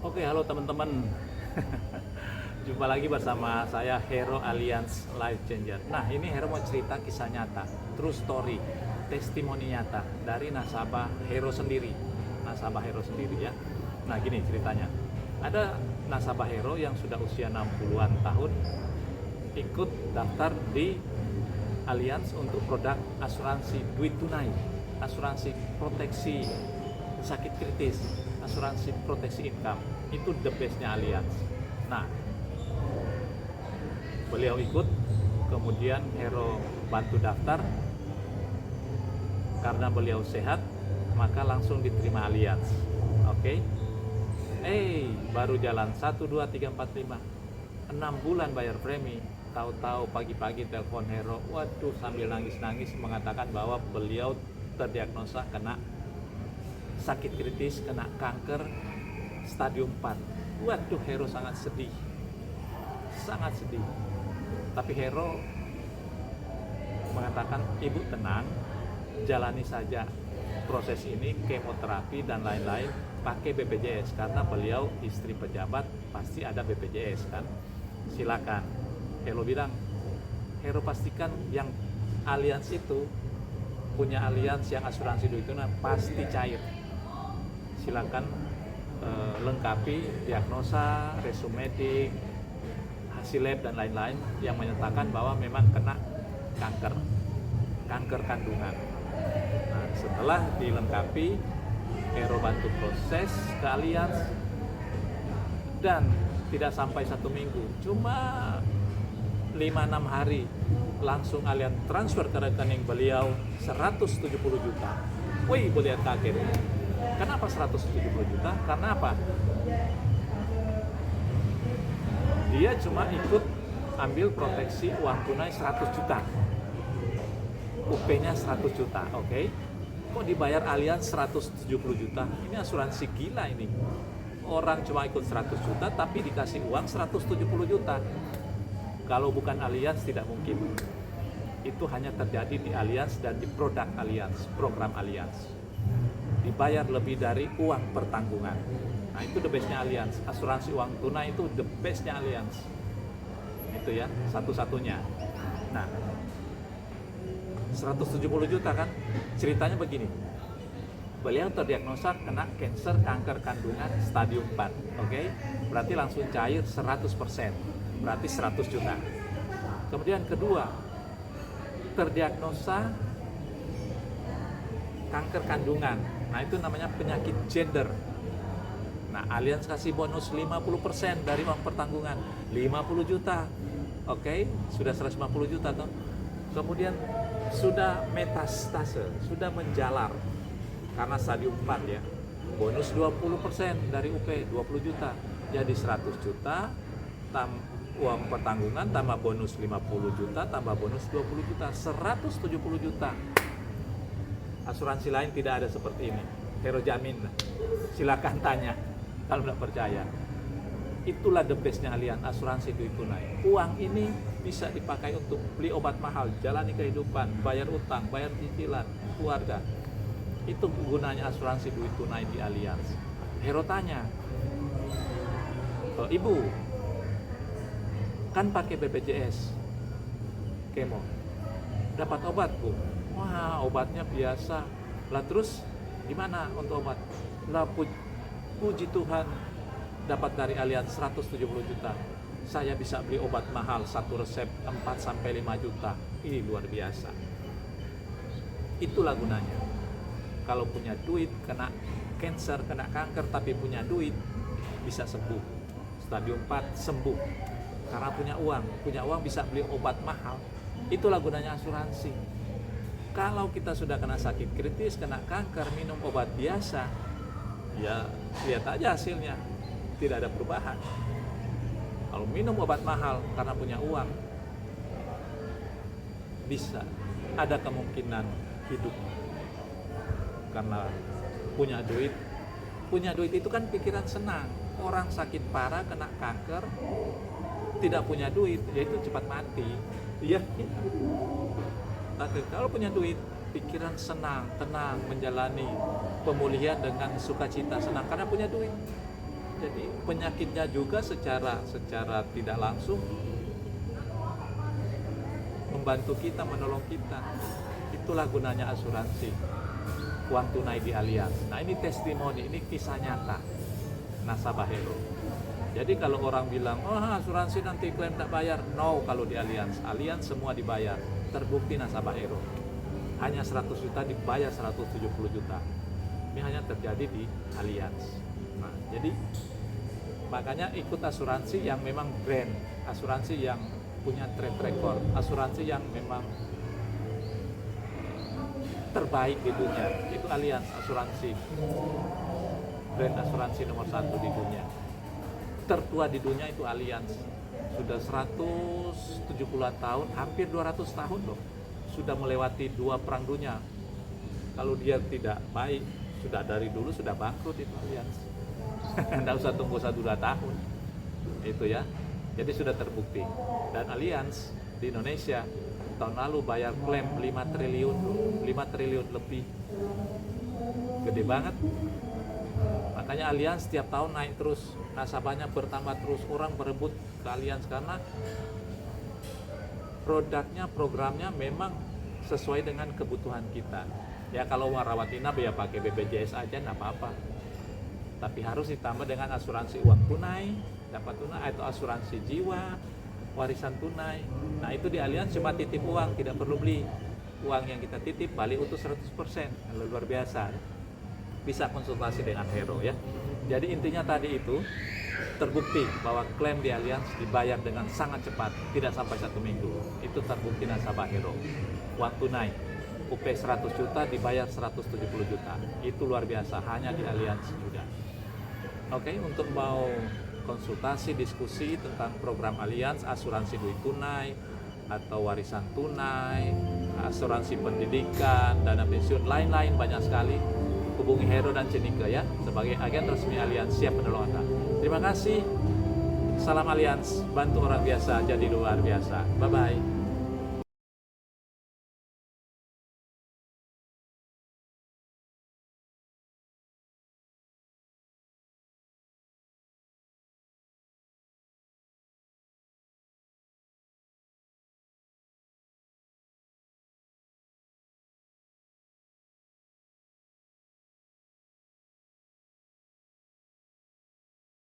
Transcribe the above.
Oke, halo teman-teman. Jumpa lagi bersama saya Hero Alliance Life Changer. Nah, ini Hero mau cerita kisah nyata, true story, testimoni nyata dari nasabah Hero sendiri. Nasabah Hero sendiri ya. Nah, gini ceritanya. Ada nasabah Hero yang sudah usia 60-an tahun ikut daftar di Alliance untuk produk asuransi duit tunai, asuransi proteksi sakit kritis, asuransi proteksi income. Itu the bestnya Alliance. Nah, beliau ikut, kemudian Hero bantu daftar. Karena beliau sehat, maka langsung diterima Alliance. Oke. Baru jalan 1, 2, 3, 4, 5 6 bulan bayar premi. Tahu-tahu pagi-pagi telepon Hero, waduh, sambil nangis-nangis mengatakan bahwa beliau terdiagnosa kena sakit kritis, kena kanker stadium 4. Waduh, Hero sangat sedih. Sangat sedih. Tapi Hero mengatakan, ibu tenang, jalani saja proses ini, kemoterapi dan lain-lain, pakai BPJS. Karena beliau istri pejabat, pasti ada BPJS kan. Silakan. Hero bilang, Hero pastikan yang Alliance itu punya Alliance yang asuransi duit tunai pasti cair. Silakan lengkapi diagnosa, resume medik, hasil lab dan lain-lain yang menyatakan bahwa memang kena kanker kandungan. Nah, setelah dilengkapi, Hero bantu proses ke Alliance dan tidak sampai 1 minggu, cuma 5-6 hari langsung Alliance transfer ke rekening beliau 170 juta. Wih, beliau kaget. Kenapa 170 juta? Karena apa? Dia cuma ikut ambil proteksi uang tunai 100 juta. UP-nya 100 juta, oke? Kok dibayar Alliance 170 juta? Ini asuransi gila ini. Orang cuma ikut 100 juta tapi dikasih uang 170 juta. Kalau bukan Alliance tidak mungkin. Itu hanya terjadi di Alliance dan di produk Alliance, program Alliance. Dibayar lebih dari uang pertanggungan. Nah, itu the bestnya Alliance. Asuransi uang tunai itu the bestnya Alliance. Itu ya, satu-satunya. Nah, 170 juta kan, ceritanya begini. Beliau terdiagnosa kena kanker kandungan stadium 4, oke? Berarti langsung cair 100%, berarti 100 juta. Kemudian kedua, terdiagnosa kanker kandungan. Nah, itu namanya penyakit gender. Nah, Alliance kasih bonus 50% dari uang pertanggungan, 50 juta. Oke, sudah 150 juta toh. Kemudian sudah metastase, sudah menjalar karena stadium 4 ya. Bonus 20% dari UP, 20 juta. Jadi 100 juta uang pertanggungan tambah bonus 50 juta tambah bonus 20 juta, 170 juta. Asuransi lain tidak ada seperti ini. Hero jamin. Silakan tanya kalau tidak percaya. Itulah the bestnya Alliance, asuransi duit tunai. Uang ini bisa dipakai untuk beli obat mahal, jalani kehidupan, bayar utang, bayar cicilan, keluarga. Itu gunanya asuransi duit tunai di Alliance. Hero tanya, ibu kan pakai BPJS kemo, dapat obat bu? Wah, obatnya biasa. Lah terus gimana untuk obat? Lah puji Tuhan, dapat dari Alliance 170 juta. Saya bisa beli obat mahal, satu resep 4-5 juta. Ini luar biasa. Itulah gunanya. Kalau punya duit, kena cancer, kena kanker, tapi punya duit, bisa sembuh. Stadium 4 sembuh. Karena punya uang bisa beli obat mahal. Itulah gunanya asuransi. Kalau kita sudah kena sakit kritis, kena kanker, minum obat biasa, ya lihat aja hasilnya, tidak ada perubahan. Kalau minum obat mahal karena punya uang, bisa ada kemungkinan hidup. Karena punya duit itu kan pikiran senang. Orang sakit parah, kena kanker, tidak punya duit, yaitu cepat mati. Iya. Tapi kalau punya duit, pikiran senang, tenang, menjalani pemulihan dengan sukacita, senang karena punya duit. Jadi penyakitnya juga secara tidak langsung membantu kita, menolong kita. Itulah gunanya asuransi uang tunai di Allianz. Nah, ini testimoni, ini kisah nyata nasabah Hero. Jadi kalau orang bilang, oh asuransi nanti klaim tak bayar, no, kalau di Allianz semua dibayar, terbukti nasabah Hero. Hanya 100 juta dibayar 170 juta. Ini hanya terjadi di Allianz. Nah, jadi makanya ikut asuransi yang memang brand, asuransi yang punya track record, asuransi yang memang terbaik di dunia. Itu Allianz asuransi, brand asuransi nomor 1 di dunia. Tertua di dunia itu Allianz, sudah 170-an tahun, hampir 200 tahun loh, sudah melewati 2 perang dunia. Kalau dia tidak baik, sudah dari dulu sudah bangkrut itu Allianz. Nggak usah tunggu 1-2 tahun itu ya. Jadi sudah terbukti. Dan Allianz di Indonesia tahun lalu bayar klaim 5 triliun lebih, gede banget. Makanya Allianz setiap tahun naik terus, nasabahnya bertambah terus, orang berebut ke Allianz karena produknya, programnya memang sesuai dengan kebutuhan kita. Ya kalau mau rawat inap ya pakai BPJS aja nggak apa-apa. Tapi harus ditambah dengan asuransi uang tunai, dapat tunai, atau asuransi jiwa, warisan tunai. Nah itu di Allianz cuma titip uang, tidak perlu beli. Uang yang kita titip balik utuh 100%, luar biasa. Bisa konsultasi dengan Hero ya. Jadi intinya tadi itu terbukti bahwa klaim di Allianz dibayar dengan sangat cepat, tidak sampai 1 minggu. Itu terbukti nasabah Hero. Uang tunai, UP 100 juta dibayar 170 juta. Itu luar biasa, hanya di Allianz juga. Oke, untuk mau konsultasi, diskusi tentang program Allianz, asuransi duit tunai, atau warisan tunai, asuransi pendidikan, dana pensiun, lain-lain banyak sekali, hubungi Hero dan Cenika ya, sebagai agen resmi Allianz siap menolong Anda. Terima kasih, salam Allianz, bantu orang biasa jadi luar biasa. Bye-bye.